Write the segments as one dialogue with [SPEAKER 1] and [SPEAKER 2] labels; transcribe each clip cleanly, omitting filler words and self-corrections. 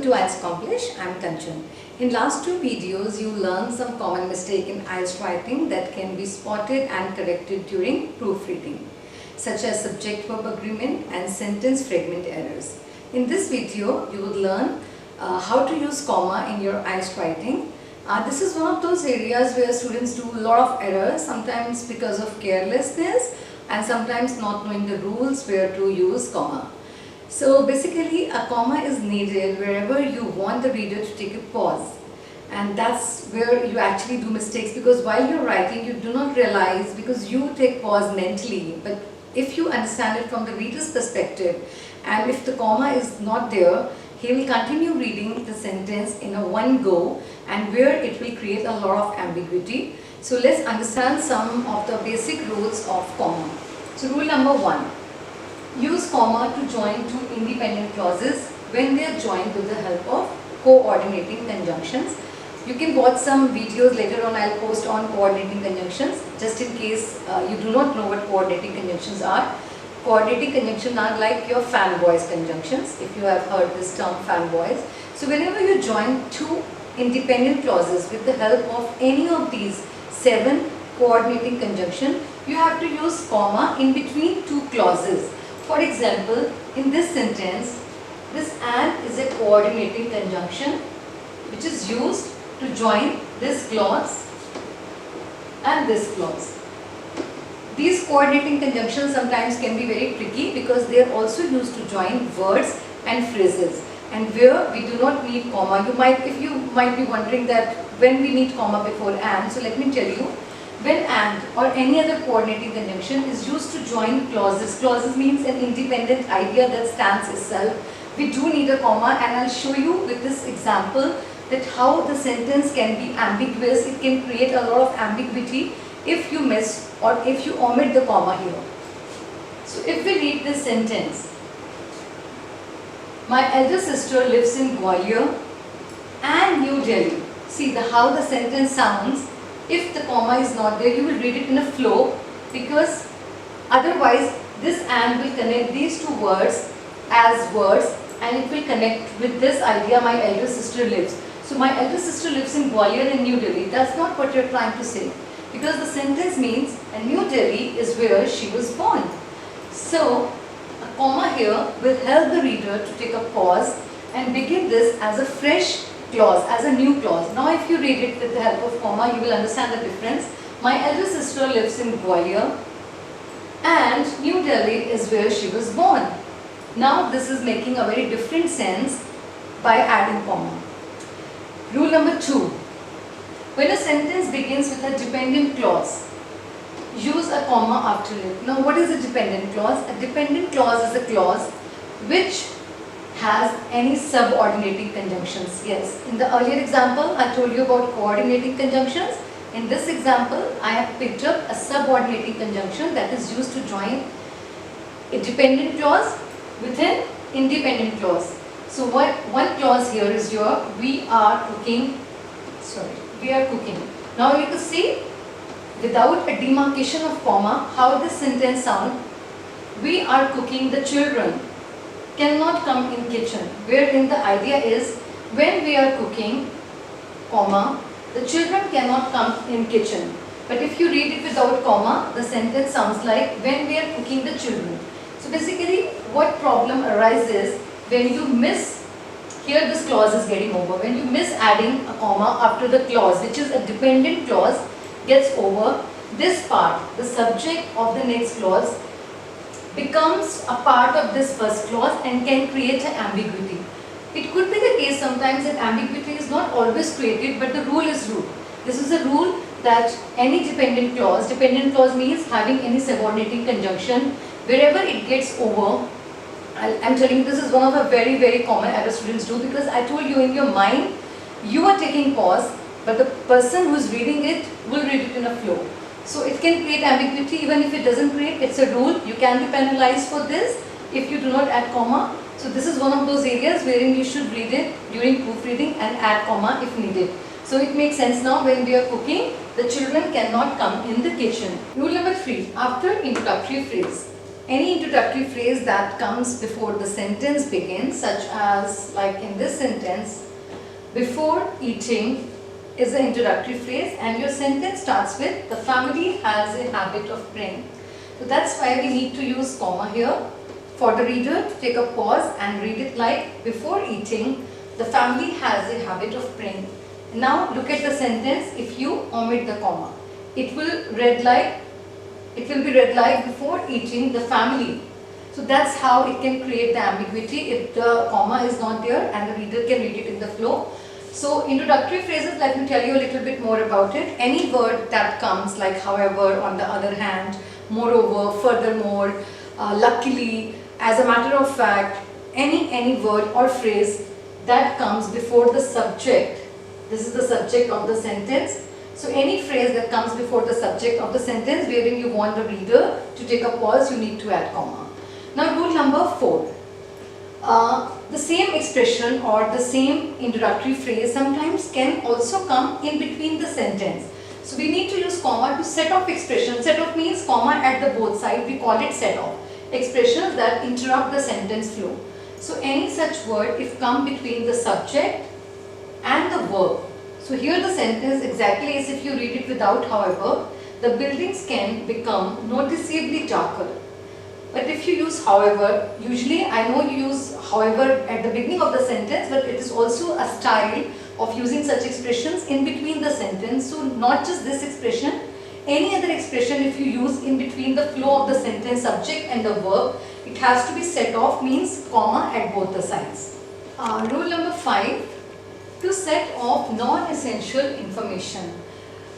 [SPEAKER 1] to IELTS Accomplish. I'm Kanchan. In last two videos, you learned some common mistake in IELTS writing that can be spotted and corrected during proofreading, such as subject-verb agreement and sentence fragment errors. In this video, you will learn how to use comma in your IELTS writing. This is one of those areas where students do a lot of errors, sometimes because of carelessness and sometimes not knowing the rules where to use comma. So basically a comma is needed wherever you want the reader to take a pause, and that's where you actually do mistakes, because while you're writing you do not realize, because you take pause mentally, but if you understand it from the reader's perspective and if the comma is not there, he will continue reading the sentence in a one go, and where it will create a lot of ambiguity. So let's understand some of the basic rules of comma. So rule number 1. Use comma to join two independent clauses when they are joined with the help of coordinating conjunctions. You can watch some videos later on. I'll post on coordinating conjunctions, just in case you do not know what coordinating conjunctions are. Coordinating conjunctions are like your fanboys conjunctions, if you have heard this term, fanboys. So whenever you join two independent clauses with the help of any of these 7 coordinating conjunctions, you have to use comma in between two clauses. For example, in this sentence, this and is a coordinating conjunction which is used to join this clause and this clause. These coordinating conjunctions sometimes can be very tricky because they are also used to join words and phrases, and where we do not need comma. You might be wondering that when we need comma before and, so let me tell you. When and or any other coordinating conjunction is used to join clauses, clauses means an independent idea that stands itself, we do need a comma, and I'll show you with this example that how the sentence can be ambiguous. It can create a lot of ambiguity if you miss or if you omit the comma here. So if we read this sentence, my elder sister lives in Gwalior and New Delhi. See how the sentence sounds. If the comma is not there, you will read it in a flow, because otherwise this and will connect these two words as words, and it will connect with this idea, my elder sister lives. So my elder sister lives in Gwalior and New Delhi. That's not what you're trying to say, because the sentence means and New Delhi is where she was born. So a comma here will help the reader to take a pause and begin this as a fresh clause, as a new clause. Now if you read it with the help of comma, you will understand the difference. My elder sister lives in Gwalior and New Delhi is where she was born. Now this is making a very different sense by adding comma. Rule number 2. When a sentence begins with a dependent clause, use a comma after it. Now what is a dependent clause? A dependent clause is a clause which has any subordinating conjunctions. Yes, in the earlier example I told you about coordinating conjunctions. In this example I have picked up a subordinating conjunction that is used to join a dependent clause with an independent clause. So what one clause here is your we are cooking. Now you can see, without a demarcation of comma, how this sentence sounds. We are cooking, the children cannot come in kitchen, wherein the idea is when we are cooking, comma, the children cannot come in kitchen. But if you read it without comma, the sentence sounds like when we are cooking the children. So basically what problem arises when you miss, here this clause is getting over, when you miss adding a comma after the clause which is a dependent clause gets over, this part, the subject of the next clause, becomes a part of this first clause and can create an ambiguity. It could be the case sometimes that ambiguity is not always created, but the rule is rule. This is a rule that any dependent clause means having any subordinating conjunction, wherever it gets over, I'm telling you, this is one of the very, very common error students do, because I told you in your mind, you are taking pause, but the person who is reading it will read it in a flow. So it can create ambiguity. Even if it doesn't create, it's a rule. You can be penalized for this if you do not add comma. So this is one of those areas wherein you should read it during proofreading and add comma if needed. So it makes sense now. When we are cooking, the children cannot come in the kitchen. Rule number 3. After introductory phrase, Any introductory phrase that comes before the sentence begins, such as like in this sentence, before eating is an introductory phrase, and your sentence starts with the family has a habit of praying. So that's why we need to use comma here for the reader to take a pause and read it like, before eating the family has a habit of praying. Now look at the sentence. If you omit the comma, it will be read like before eating the family. So that's how it can create the ambiguity if the comma is not there and the reader can read it in the flow. So introductory phrases, let me tell you a little bit more about it. Any word that comes like however, on the other hand, moreover, furthermore, luckily, as a matter of fact, any word or phrase that comes before the subject. This is the subject of the sentence. So any phrase that comes before the subject of the sentence wherein you want the reader to take a pause, you need to add comma. Now rule number 4. The same expression or the same introductory phrase sometimes can also come in between the sentence. So we need to use comma to set off expression. Set off means comma at the both sides. We call it set off. Expressions that interrupt the sentence flow. So any such word if come between the subject and the verb. So here the sentence exactly as if you read it without however, the buildings can become noticeably darker. But if you use however, usually I know you use however at the beginning of the sentence, but it is also a style of using such expressions in between the sentence. So not just this expression, any other expression if you use in between the flow of the sentence, subject and the verb, it has to be set off, means comma at both the sides. Rule number 5. To set off non-essential information.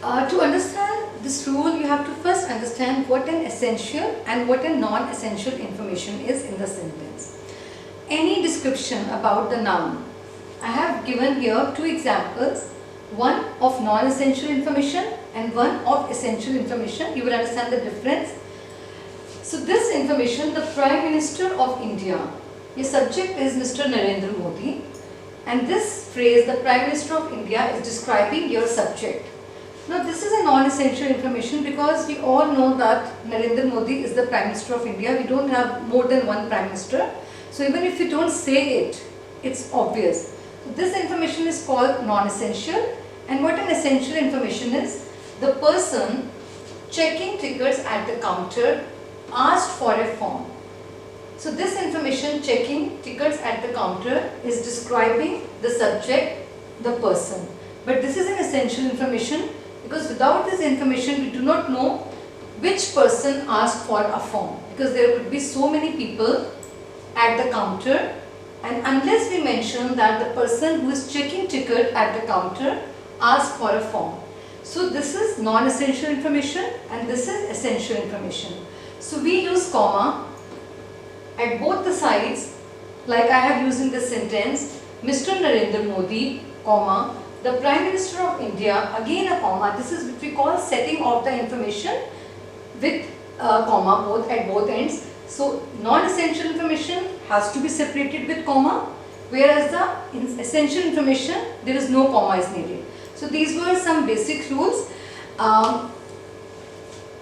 [SPEAKER 1] To understand this rule, you have to first understand what an essential and what a non-essential information is in the sentence. Any description about the noun. I have given here 2 examples, one of non-essential information and one of essential information. You will understand the difference. So this information, the Prime Minister of India, the subject is Mr. Narendra Modi. And this phrase, the Prime Minister of India, is describing your subject. Now this is a non-essential information because we all know that Narendra Modi is the Prime Minister of India. We don't have more than one Prime Minister. So even if you don't say it, it's obvious. So this information is called non-essential. And what an essential information is, the person checking tickets at the counter asked for a form. So this information, checking tickets at the counter, is describing the subject, the person. But this is an essential information because without this information, we do not know which person asked for a form, because there could be so many people at the counter, and unless we mention that the person who is checking ticket at the counter asked for a form. So this is non-essential information and this is essential information. So we use comma at both the sides, like I have used in this sentence, Mr. Narendra Modi, comma, the Prime Minister of India, again a comma. This is what we call setting off the information with a comma at both ends. So non-essential information has to be separated with comma, whereas the essential information, there is no comma is needed. So these were some basic rules. All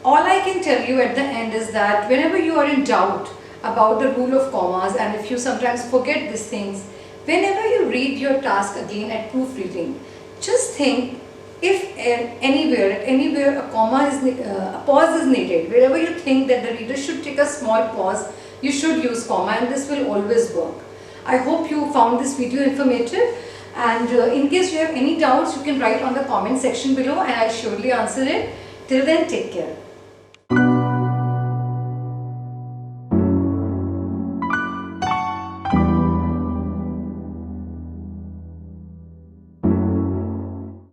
[SPEAKER 1] I can tell you at the end is that whenever you are in doubt about the rule of commas, and if you sometimes forget these things, whenever you read your task again at proofreading, just think if anywhere a comma is a pause is needed. Wherever you think that the reader should take a small pause, you should use comma, and this will always work. I hope you found this video informative, and in case you have any doubts, you can write on the comment section below and I'll surely answer it. Till then, take care.